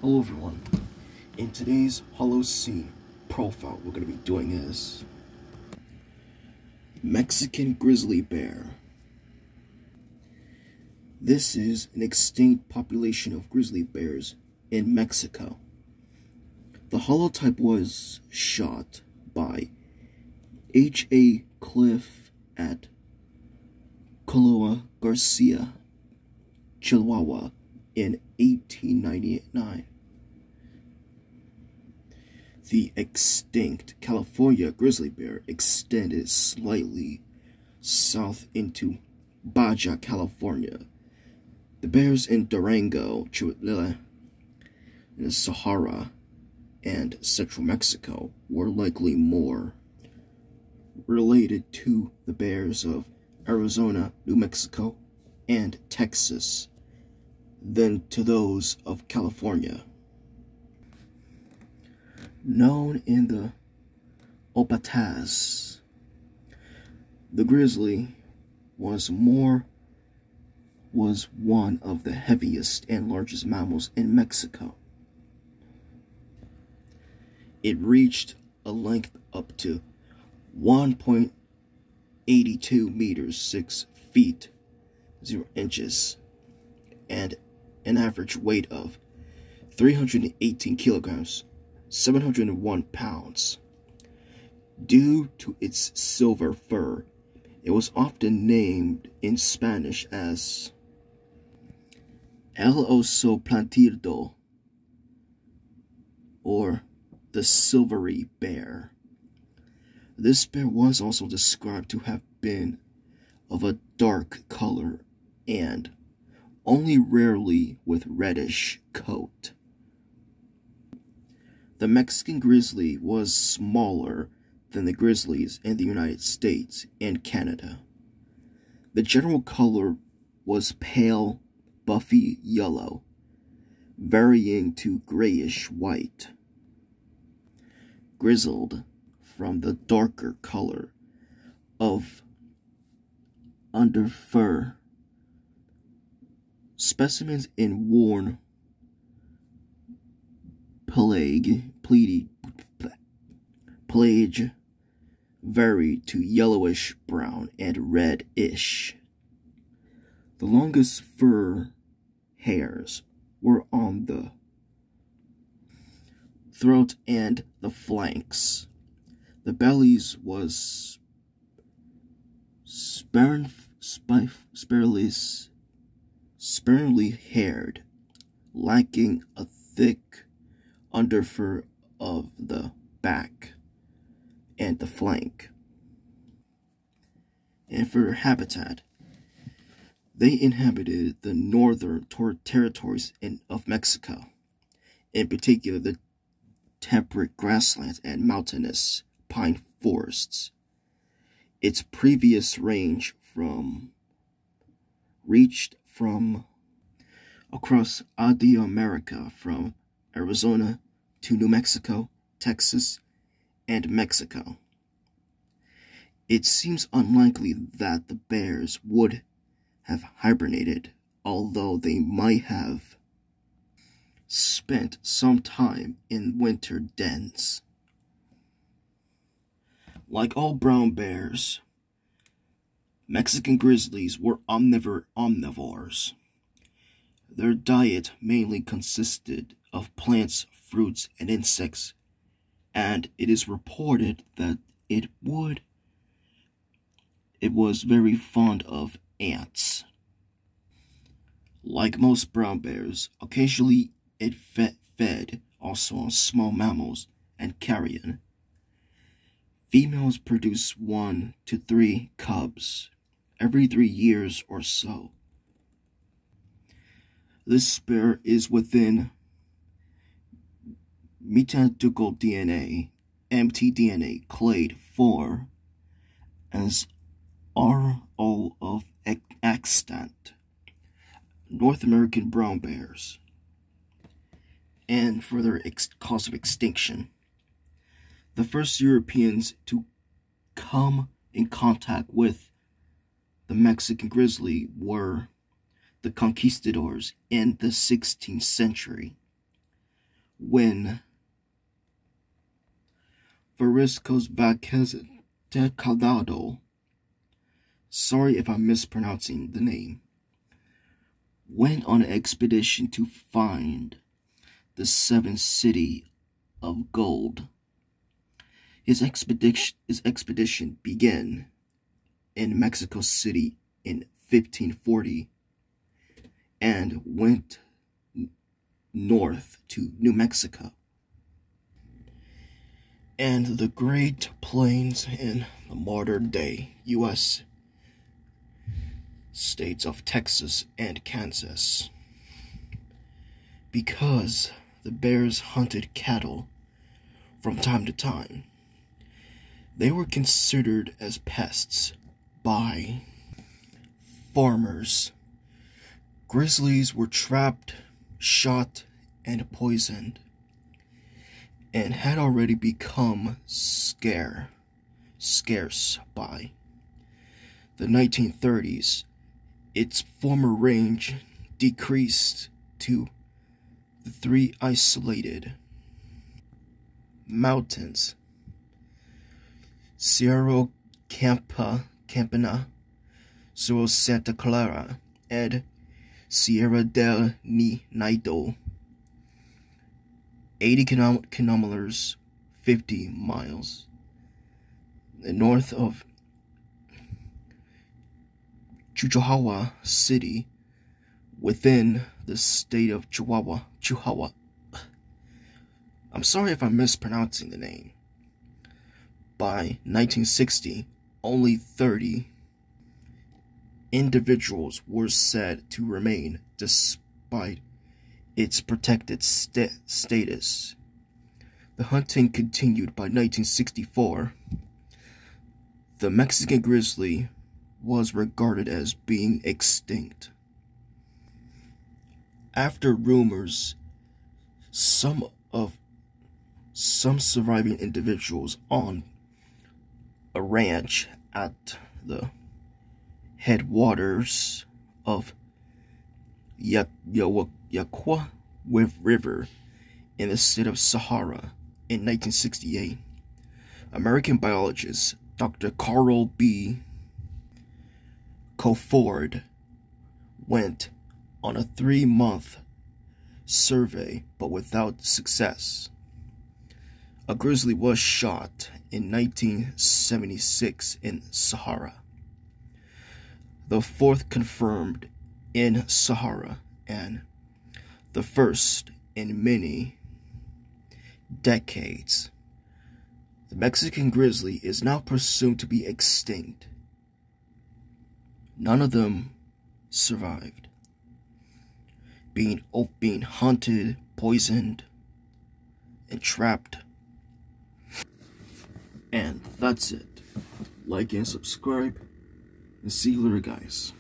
Hello everyone. In today's Holocene profile, we're going to be doing is Mexican grizzly bear. This is an extinct population of grizzly bears in Mexico. The holotype was shot by H.A. Cliff at Coloa Garcia, Chihuahua in 1899. The extinct California grizzly bear extended slightly south into Baja California. The bears in Durango, Chihuahua, in the Sahara, and central Mexico were likely more related to the bears of Arizona, New Mexico, and Texas than to those of California. Known in the Opataz, the grizzly was one of the heaviest and largest mammals in Mexico. It reached a length up to 1.82 meters, 6 feet, 0 inches, and an average weight of 318 kilograms, 701 pounds. Due to its silver fur, it was often named in Spanish as El Oso Plateado, or the silvery bear. This bear was also described to have been of a dark color and only rarely with reddish coat. The Mexican grizzly was smaller than the grizzlies in the United States and Canada. The general color was pale, buffy yellow, varying to grayish white, grizzled from the darker color of underfur. Specimens in worn pelage vary to yellowish brown and reddish. The longest fur hairs were on the throat and the flanks. The bellies was sparingly haired, lacking a thick underfur of the back and the flank. And for their habitat, they inhabited the northern territories of Mexico, in particular the temperate grasslands and mountainous pine forests. Its previous range reached from across America, from Arizona to New Mexico, Texas, and Mexico. It seems unlikely that the bears would have hibernated, although they might have spent some time in winter dens. Like all brown bears, Mexican grizzlies were omnivores. Their diet mainly consisted of plants, fruits, and insects, and it is reported that it was very fond of ants. Like most brown bears, occasionally it fed also on small mammals and carrion. Females produce 1 to 3 cubs every 3 years or so. This bear is within mitochondrial DNA, mtDNA, clade 4, as are all of extant North American brown bears. And for their cause of extinction, the first Europeans to come in contact with the Mexican grizzly were the conquistadors in the 16th century. when Variscos Vázquez de Calado, sorry if I'm mispronouncing the name, went on an expedition to find the seventh city of gold. His expedition began in Mexico City in 1540 and went north to New Mexico and the Great Plains in the modern-day U.S. states of Texas and Kansas. Because the bears hunted cattle from time to time, they were considered as pests by farmers. Grizzlies were trapped, shot, and poisoned, and had already become scarce by the 1930s. Its former range decreased to the three isolated mountains: Cerro Campana, Cerro Santa Clara, and Sierra del Nido, 80 kilometers, 50 miles, north of Chihuahua City, within the state of Chihuahua. I'm sorry if I'm mispronouncing the name. By 1960, only 30 individuals were said to remain despite its protected status. The hunting continued by 1964. The Mexican grizzly was regarded as being extinct. After rumors, some surviving individuals on a ranch at the headwaters of Yaqua River in the state of Sahara in 1968, American biologist Dr. Carl B. Coford went on a 3-month survey, but without success. A grizzly was shot in 1976 in Sahara, the fourth confirmed in Sahara and the first in many decades. The Mexican grizzly is now presumed to be extinct. None of them survived, being hunted, poisoned, and trapped. And that's it. Like and subscribe, and see you later, guys.